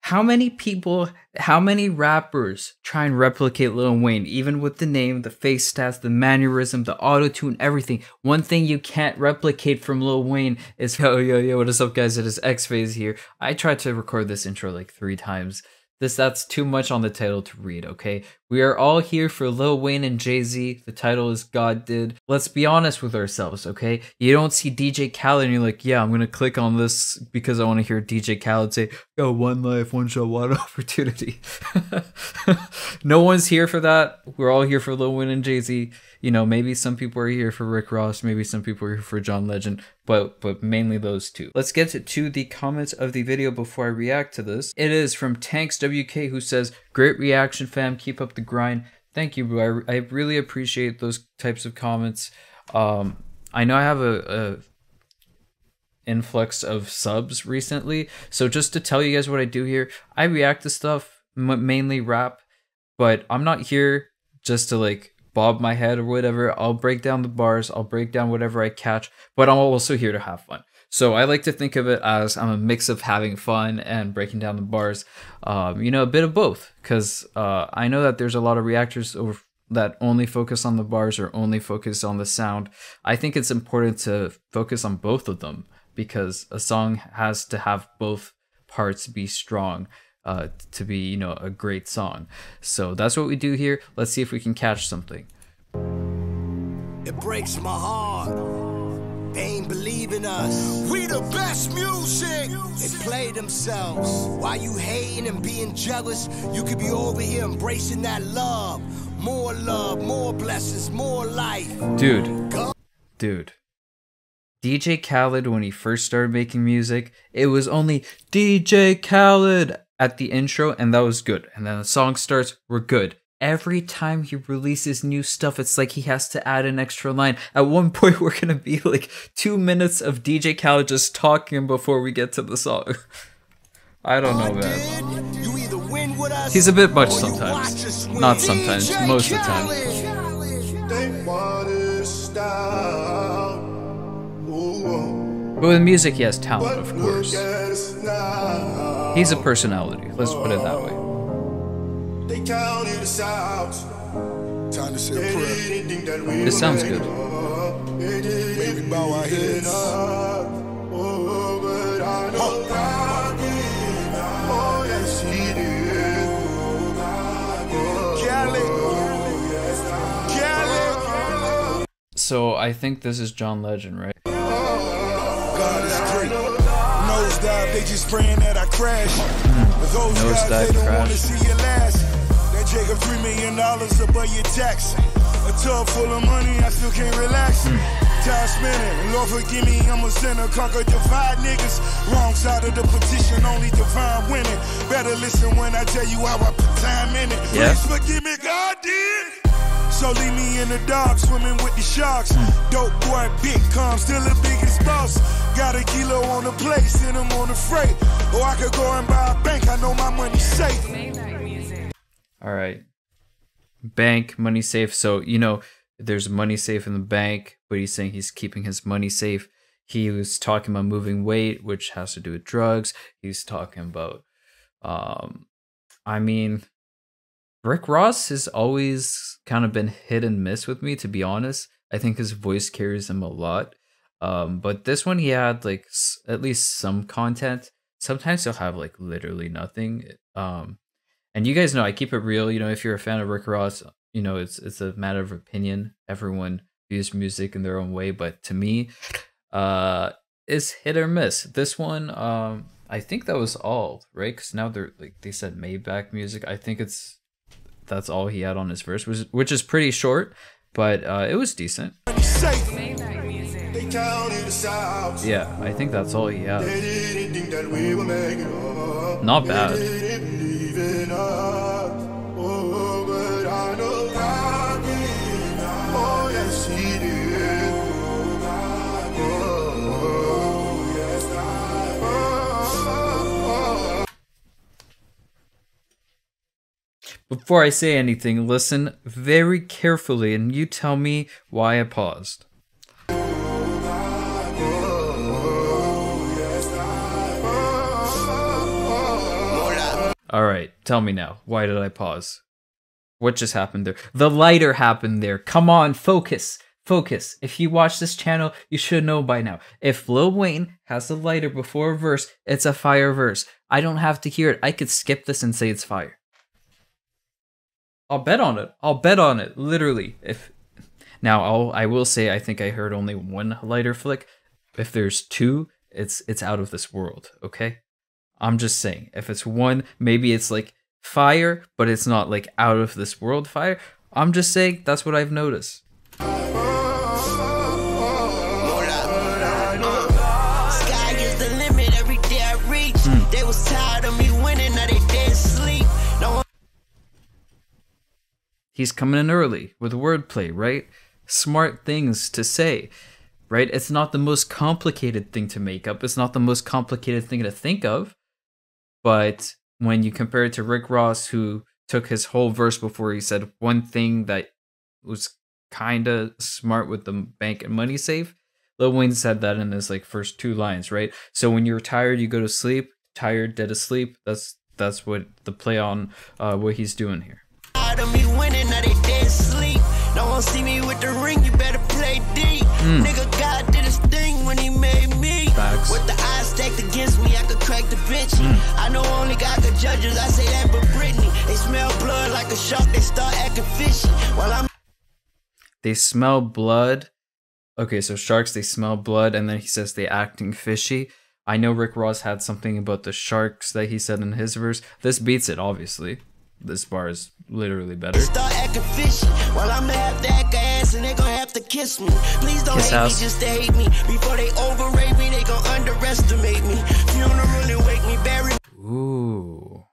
How many people, how many rappers try and replicate Lil Wayne, even with the name, the face stats, the mannerism, the auto-tune, everything? One thing you can't replicate from Lil Wayne is, yo, what is up guys, it is xFayze here. I tried to record this intro like 3 times. That's too much on the title to read, okay? We are all here for Lil Wayne and Jay-Z. The title is God Did. Let's be honest with ourselves, okay? You don't see DJ Khaled and you're like, yeah, I'm gonna click on this because I want to hear DJ Khaled say, yo, one life, one shot, one opportunity. No one's here for that. We're all here for Lil Wayne and Jay-Z. You know, maybe some people are here for Rick Ross, maybe some people are here for John Legend, but mainly those two. Let's get to the comments of the video before I react to this. It is from Tanks WK, who says, great reaction fam, keep up the grind. Thank you, bro. I really appreciate those types of comments. I know I have a influx of subs recently, so just to tell you guys what I do here, I react to stuff, mainly rap, but I'm not here just to like bob my head or whatever. I'll break down the bars, I'll break down whatever I catch, but I'm also here to have fun. So I like to think of it as I'm a mix of having fun and breaking down the bars, you know, a bit of both, because I know that there's a lot of reactors that only focus on the bars or only focus on the sound. I think it's important to focus on both of them because a song has to have both parts be strong to be, you know, a great song. So that's what we do here. Let's see if we can catch something. It breaks my heart. They ain't believing us. We the best music. They play themselves. Why you hating and being jealous? You could be over here embracing that love. Love, more blessings, more life. Dude. DJ Khaled, when he first started making music, it was only DJ Khaled at the intro, and that was good. And then the song starts, we're good. Every time he releases new stuff, it's like he has to add an extra line. At one point, we're gonna be like 2 minutes of DJ Khaled just talking before we get to the song. I don't know, man. He's a bit much sometimes. Not sometimes, most of the time. But with music, he has talent, of course. He's a personality, let's put it that way. They counted us out. Time to say a prayer. This sounds good. May we bow our heads. Oh, yes, he did. Khaled. So I think this is John Legend, right? God is great. Nose dive, they just praying that I crash. Nose dive crash. Jacob $3 million above your tax. A tub full of money, I still can't relax. Time spinning, Lord forgive me, I'm a sinner. Conquer divide niggas. Wrong side of the petition, only divine winning. Better listen when I tell you how I put time in it. Yeah. Please forgive me, God did. So leave me in the dark, swimming with the sharks. Dope boy, big calm, still the biggest boss. Got a kilo on the plate, send him on the freight. Or I could go and buy a bank, I know my money's safe. All right, bank, money safe. So, you know, there's money safe in the bank, but he's saying he's keeping his money safe. He was talking about moving weight, which has to do with drugs. He's talking about, I mean, Rick Ross has always kind of been hit and miss with me, to be honest. I think his voice carries him a lot. But this one, he had like at least some content. Sometimes he'll have like literally nothing. And you guys know I keep it real. You know, if you're a fan of Rick Ross, you know, it's a matter of opinion. Everyone views music in their own way, but to me, it's hit or miss. This one, I think that was all, right? Because now they're like they said Maybach music. I think that's all he had on his verse, which is pretty short, but it was decent. Yeah, I think that's all he had. Not bad. Before I say anything, listen very carefully and you tell me why I paused. All right, tell me now. Why did I pause? What just happened there? The lighter happened there. Come on, focus. Focus. If you watch this channel, you should know by now. If Lil Wayne has the lighter before a verse, it's a fire verse. I don't have to hear it. I could skip this and say it's fire. I'll bet on it. I'll bet on it. Literally. I will say I think I heard only one lighter flick. If there's two, it's out of this world, okay? I'm just saying. If it's one, maybe it's like fire, but it's not like out of this world fire. I'm just saying that's what I've noticed. They was tired of me winning, now they dead sleep. No. He's coming in early with wordplay, right? Smart things to say, right? It's not the most complicated thing to make up. It's not the most complicated thing to think of. But when you compare it to Rick Ross, who took his whole verse before he said one thing that was kind of smart with the bank and money safe, Lil Wayne said that in his like first two lines, right? So when you're tired, you go to sleep. Tired, dead asleep. That's what the play on what he's doing here. Me winning, now they dead sleep. No one see me with the ring, you better play D. Nigga, God did his thing when he made me. Facts. With the eyes stacked against me, I could crack the bitch. I know only God could judge us, I say that, but Britney. They smell blood like a shark, they start acting fishy. While I'm They smell blood. Okay, so sharks, they smell blood, and then he says they acting fishy. I know Rick Ross had something about the sharks that he said in his verse. This beats it, obviously. This bar is literally better. Start acting fishy. While I'm gonna have to act ass and they gonna have to kiss me. Please don't Kiss hate house. me just to hate me. Before they overrate me, they gonna underestimate me. Funeral and wake me, bury. Ooh.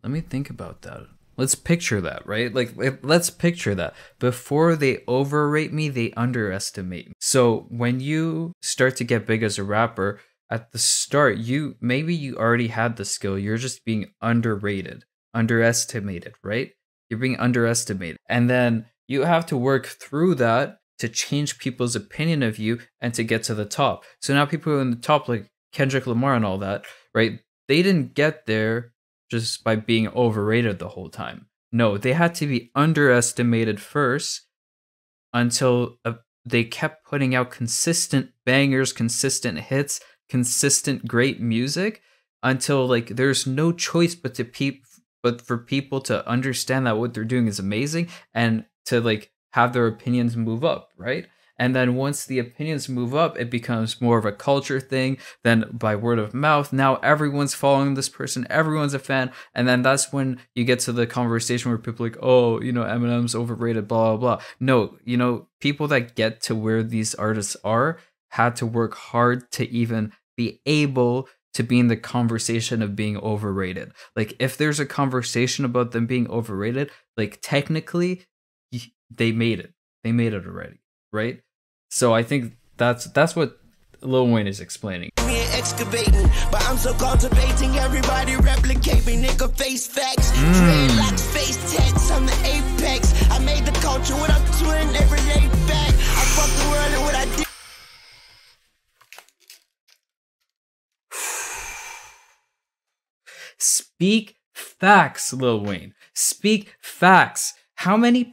Let me think about that. Let's picture that, right? Like, let's picture that. Before they overrate me, they underestimate me. So when you start to get big as a rapper, at the start, maybe you already had the skill. You're just being underrated, underestimated, right? You're being underestimated. And then you have to work through that to change people's opinion of you and to get to the top. So now people are in the top, like Kendrick Lamar and all that, right? They didn't get there just by being overrated the whole time. No, they had to be underestimated first until they kept putting out consistent bangers, consistent hits, consistent great music until like there's no choice but for people to understand that what they're doing is amazing and to like have their opinions move up, right? And then once the opinions move up, it becomes more of a culture thing. Then by word of mouth, now everyone's following this person, everyone's a fan. And then that's when you get to the conversation where people are like, oh, you know, Eminem's overrated, blah, blah, blah. No, you know, people that get to where these artists are had to work hard to even be able to be in the conversation of being overrated. Like if there's a conversation about them being overrated, like technically they made it. They made it already, right? So I think that's what Lil Wayne is explaining. Me and excavating, but I'm so cultivating. Everybody replicate me, nigga. Face facts, dreadlocks, face tats. I'm the apex. I made the culture. What I'm doing, they relate back. I fucked the world and what I did. Speak facts, Lil Wayne. Speak facts. How many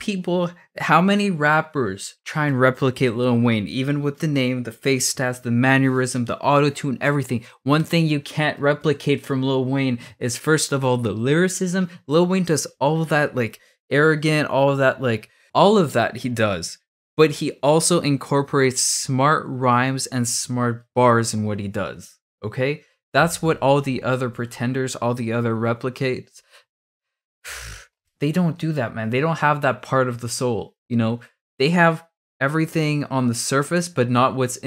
rappers try and replicate Lil Wayne, even with the name, the face stats, the mannerism, the auto-tune, everything? One thing you can't replicate from Lil Wayne is, first of all, the lyricism. Lil Wayne does all of that, like, arrogant, all of that he does. But he also incorporates smart rhymes and smart bars in what he does, okay? That's what all the other pretenders, all the other replicates, they don't do that, man. They don't have that part of the soul, you know? They have everything on the surface, but not what's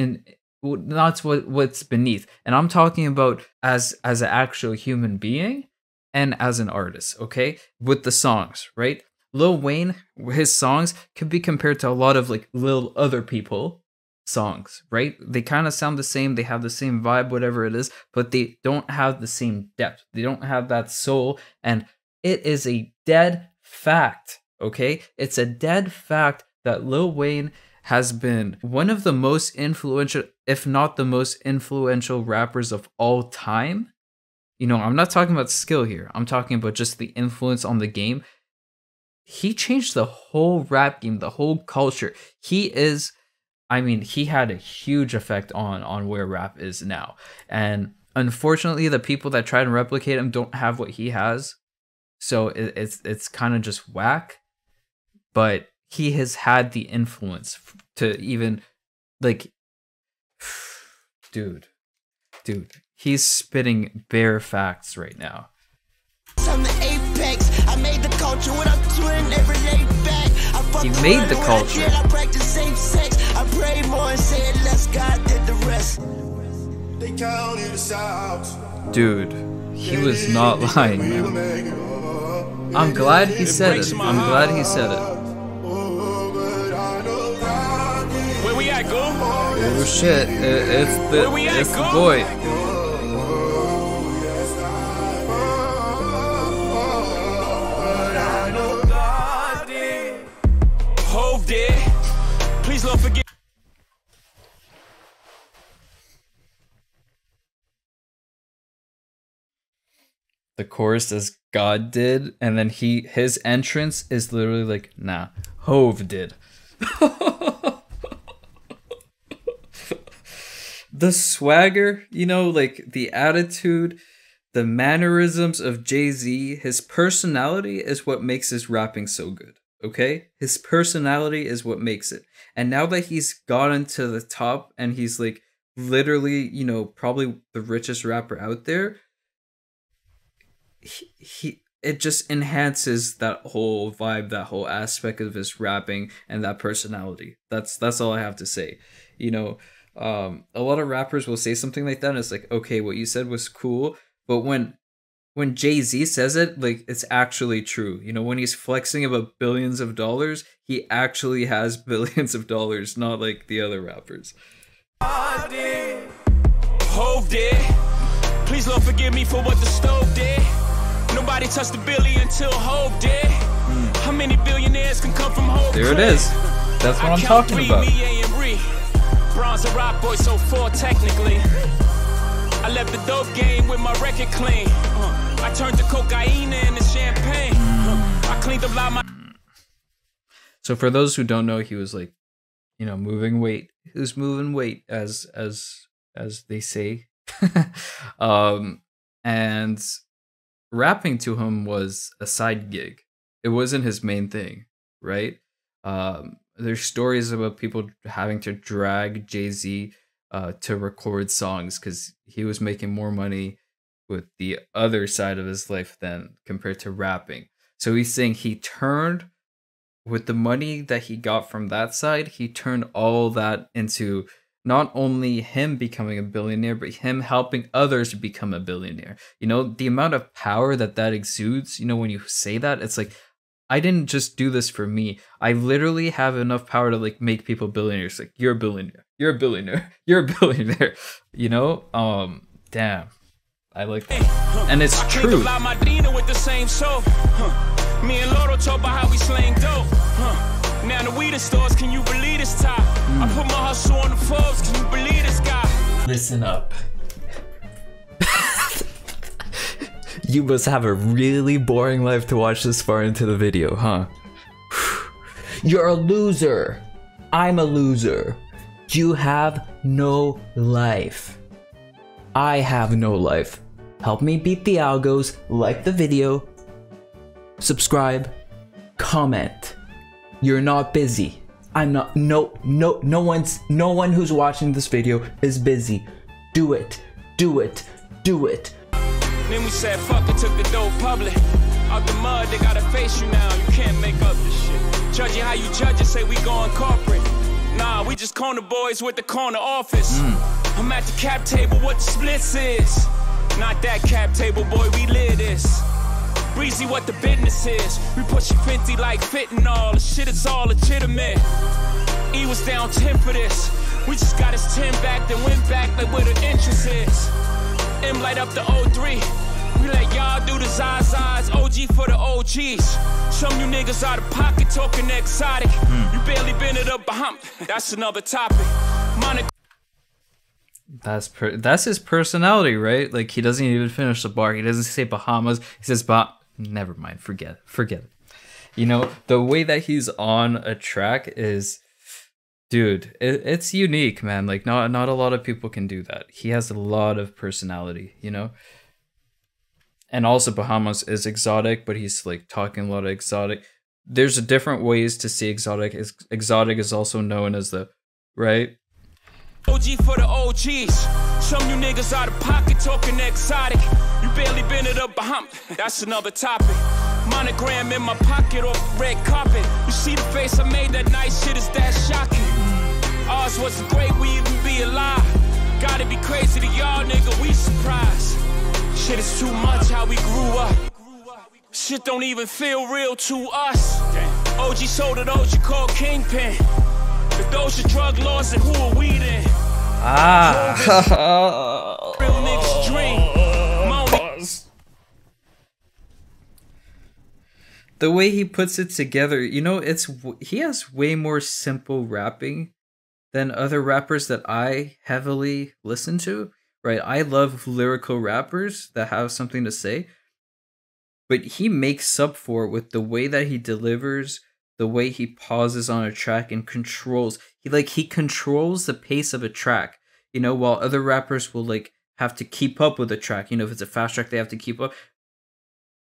beneath. And I'm talking about as an actual human being and as an artist, okay? With the songs, right? Lil Wayne, his songs could be compared to a lot of like little other people songs, right? They kind of sound the same, they have the same vibe, whatever it is, but they don't have the same depth. They don't have that soul, and it is a dead fact, okay? It's a dead fact that Lil Wayne has been one of the most influential, if not the most influential rappers of all time. You know, I'm not talking about skill here. I'm talking about just the influence on the game. He changed the whole rap game, the whole culture. He had a huge effect on where rap is now. And unfortunately, the people that try to replicate him don't have what he has. So it's kind of just whack. But he has had the influence to even, like, dude, he's spitting bare facts right now. I'm the apex. I made the culture when I'm twin every day back. He made the culture. I practice same sex. I pray more and say it less. God did the rest. They counted us out. Dude, he was not lying, man. I'm glad he said it. I'm glad he said it. Where we at, go? Oh shit! It's the boy. HOV did. Please don't forget. The chorus is God did, and then his entrance is literally like, nah, HOV did. The swagger, you know, like the attitude, the mannerisms of Jay-Z, his personality is what makes his rapping so good, okay? His personality is what makes it. And now that he's gotten to the top and he's like literally, you know, probably the richest rapper out there, it just enhances that whole vibe, that whole aspect of his rapping and that personality. That's all I have to say. You know, a lot of rappers will say something like that and it's like, okay, what you said was cool, but when Jay-Z says it, like, it's actually true. You know, when he's flexing about billions of dollars, he actually has billions of dollars, not like the other rappers. HOV did. Please don't forgive me for what the stove did. Nobody touched the billy until HOV did. How many billionaires can come from HOV? There it is. That's what I'm talking about. Bronze a rock boy, so 4 technically. I left the dope game with my record clean. I turned the cocaine into champagne. I cleaned up my. So for those who don't know, he was like, you know, moving weight. He was moving weight, as they say. And rapping to him was a side gig. It wasn't his main thing, right? There's stories about people having to drag Jay-Z to record songs because he was making more money with the other side of his life than compared to rapping. So he's saying he turned, with the money that he got from that side, he turned all that into not only him becoming a billionaire, but him helping others become a billionaire. You know, the amount of power that exudes, you know, when you say that, it's like, I didn't just do this for me. I literally have enough power to like make people billionaires. Like, you're a billionaire. You're a billionaire. You're a billionaire. You know? Damn. I like that. And it's true. With the same soap. Me and Loro talk about how we slang dope. Now the weed stores, can you believe this top? I put my hustle on the Forbes, can you believe this guy? Listen up. You must have a really boring life to watch this far into the video, huh? You're a loser. I'm a loser. You have no life. I have no life. Help me beat the algos, like the video, subscribe, comment. You're not busy. I'm not, no one who's watching this video is busy. Do it, do it, do it. Then we said fuck it, took the dope public. Out the mud, they gotta face you now. You can't make up this shit. Judging how you judge it, say we going corporate. Nah, we just corner boys with the corner office. I'm at the cap table, what the splits is. Not that cap table, boy, we live this. Breezy, what the business is. We push 50 like fitting all. The shit is all legitimate. E was down 10 for this. We just got his 10 back, then went back like where the interest is. M light up the 03. We let y'all do the Zazas. OG for the OGs. Some you niggas out of pocket talking exotic. You barely been it up behind. That's another topic. That's his personality, right? Like, he doesn't even finish the bar. He doesn't say Bahamas. He says never mind, forget it. You know, the way that he's on a track is, dude, it's unique, man. Like, not a lot of people can do that. He has a lot of personality, you know? And also Bahamas is exotic, but he's like talking a lot of exotic. There's different ways to say exotic. Exotic is also known as the, right? OG for the OGs. Some you niggas out of pocket talking exotic. You barely been to the Bahamas. That's another topic. Monogram in my pocket off the red carpet. You see the face I made that night, shit is that shocking. Ours wasn't great, we even be alive. Gotta be crazy to y'all, nigga, we surprised. Shit is too much how we grew up. Shit don't even feel real to us. OG sold it, OG called Kingpin. If those are drug laws, then who are we then? Real niggas dream. The way he puts it together, you know, he has way more simple rapping than other rappers that I heavily listen to, right? I love lyrical rappers that have something to say, but he makes up for it with the way that he delivers, the way he pauses on a track and controls. He controls the pace of a track, you know, while other rappers will like have to keep up with the track. You know, if it's a fast track, they have to keep up.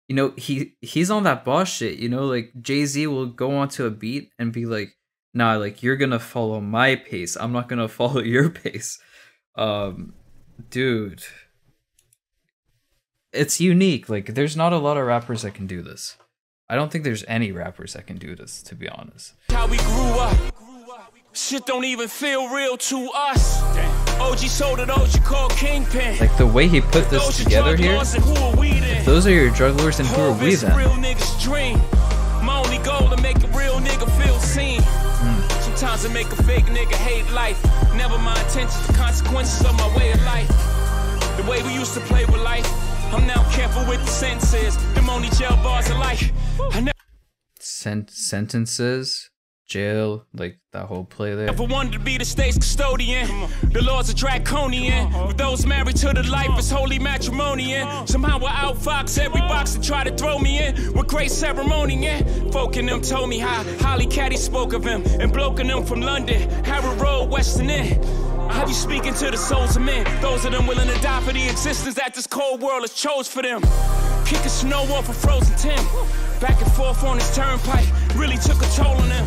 You know, he's on that boss shit, you know, like Jay-Z will go onto a beat and be like, nah, like you're gonna follow my pace. I'm not gonna follow your pace. Dude. It's unique. Like, there's not a lot of rappers that can do this. I don't think there's any rappers that can do this, to be honest. How we grew up. Shit don't even feel real to us. OG sold it, OG called Kingpin. Like, the way he put this together here, if those are your drug lords, then who are we then? Real niggas dream. My only goal to make a real nigga feel seen. Sometimes I make a fake nigga hate life. Never my intentions, the consequences of my way of life. The way we used to play with life. I'm now careful with the sentences. Them only jail bars of life. Sentences, jail, like that whole play there. Never wanted to be the state's custodian. The laws are draconian. With those married to the life is holy matrimonian. Somehow I outfox every box that try to throw me in. With great ceremony, yeah. Folk in them told me how Holly Caddy spoke of him. And bloke in them from London, Harrow Road, Western End. I be speaking to the souls of men. Those of them willing to die for the existence that this cold world has chose for them. Kicking snow off a frozen Tim. Back and forth on this turnpike really took a toll on them.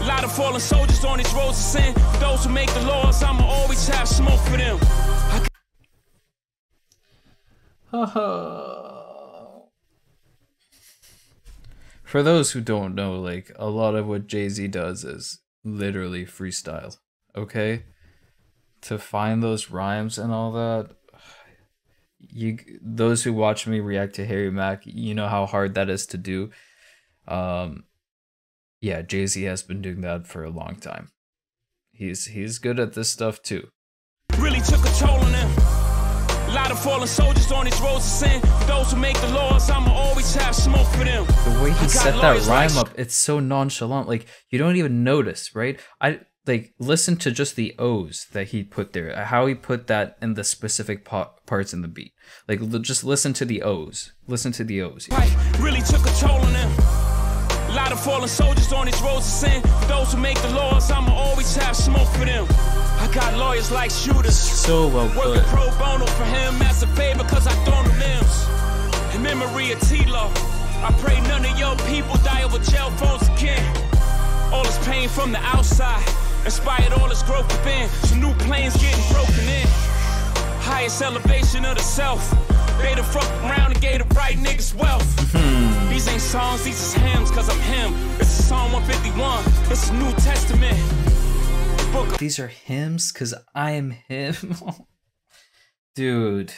A lot of fallen soldiers on these roads of sin. For those who make the laws, I'ma always have smoke for them. For those who don't know, like, a lot of what Jay-Z does is literally freestyle, okay? To find those rhymes and all that, those who watch me react to Harry Mack, you know how hard that is to do. Yeah, Jay-Z has been doing that for a long time. He's good at this stuff too. Really took a toll on them. A lot of fallen soldiers on these roads of sin. Those who make the laws, I'ma always have smoke for them. The way he set that rhyme up, it's so nonchalant. Like, you don't even notice, right? Like, listen to just the O's that he put there, how he put that in the specific parts in the beat. Like, just listen to the O's. Listen to the O's. Really took a toll on them. A lot of fallen soldiers on these roads of sin. Those who make the laws, I'ma always have smoke for them. I got lawyers like shooters. So well put. Working pro bono for him as a favor, cause I thrown the limbs. In memory of T-Lo, I pray none of your people die over jail phones again. All this pain from the outside inspired all this growth within. Some new planes getting broken in. Highest elevation of the self. They done fuck around and gave the right niggas wealth. These ain't songs, these is hymns, cause I'm him. This is Psalm 151, this is New Testament. These are hymns, cause I am him. Dude.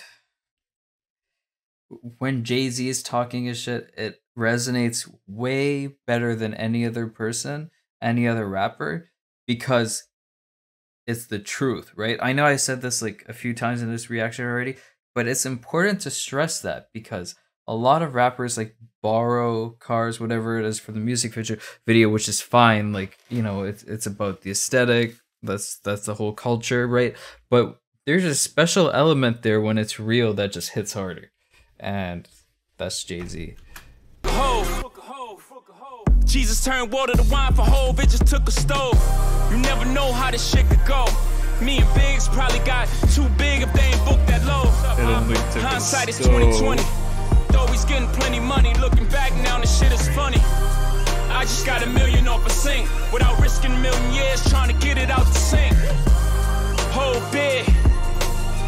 When Jay-Z is talking his shit, it resonates way better than any other person, any other rapper, because it's the truth, right? I know I said this like a few times in this reaction already, but it's important to stress that because a lot of rappers like borrow cars, whatever it is, for the music video, which is fine. Like, you know, it's about the aesthetic. That's the whole culture, right? But there's a special element there when it's real that just hits harder, and that's Jay-Z. Jesus turned water to wine for HOV, it just took a stove. You never know how this shit could go. Me and Biggs probably got too big if they ain't booked that low. Hindsight is 2020. Though he's getting plenty money, looking back now, this shit is funny. I just got $1 million off a sink without risking a million years trying to get it out the sink. HOV big.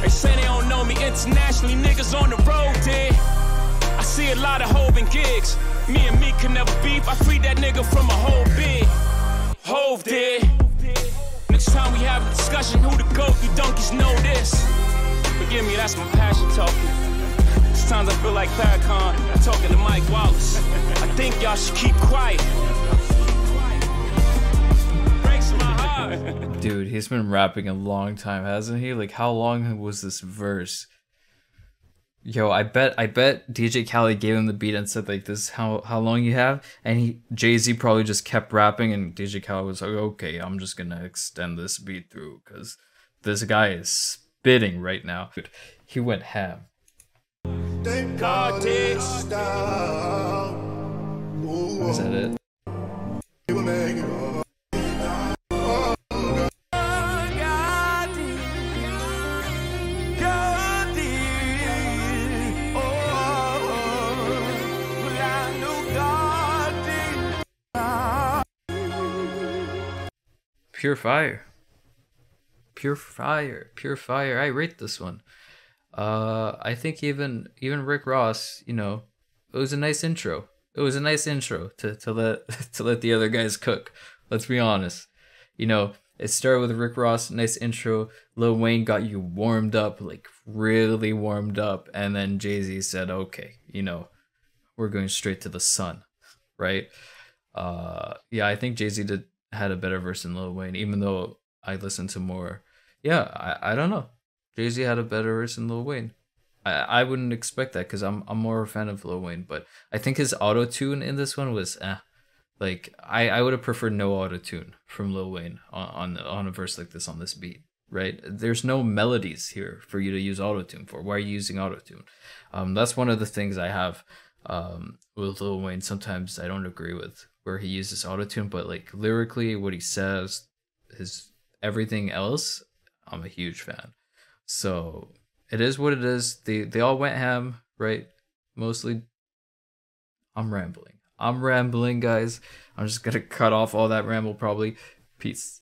They say they don't know me internationally, niggas on the road did. I see a lot of HOV in gigs. Me and me can never beef. I freed that nigga from a whole bid. HOV did. Next time we have a discussion, who the GOAT? You donkeys know this. Forgive me, that's my passion talking. Sometimes I feel like Farrakhan talking to Mike Wallace. I think y'all should keep quiet. Breaks my heart. Dude, he's been rapping a long time, hasn't he? Like, how long was this verse? Yo, I bet DJ Khaled gave him the beat and said, like, this is how long you have, and Jay-Z probably just kept rapping, and DJ Khaled was like, okay, I'm just gonna extend this beat through because this guy is spitting right now. Dude, he went ham. God did. Is that it? Pure fire. Pure fire. Pure fire. I rate this one. I think even Rick Ross, you know, it was a nice intro. It was a nice intro to let the other guys cook. Let's be honest. You know, it started with Rick Ross, nice intro. Lil Wayne got you warmed up, like really warmed up, and then Jay-Z said, "Okay, you know, we're going straight to the sun," right? Yeah, I think Jay-Z had a better verse than Lil Wayne, even though I listened to more. Yeah, I don't know. Jay-Z had a better verse than Lil Wayne. I wouldn't expect that because I'm more a fan of Lil Wayne, but I think his auto-tune in this one was like I would have preferred no auto-tune from Lil Wayne on a verse like this on this beat, right? There's no melodies here for you to use auto-tune for. Why are you using auto-tune? That's one of the things I have with Lil Wayne. Sometimes I don't agree with where he uses auto-tune, but like lyrically, what he says, his everything else, I'm a huge fan. So it is what it is. They all went ham, right? Mostly. I'm rambling, guys. I'm just gonna cut off all that ramble probably. Peace.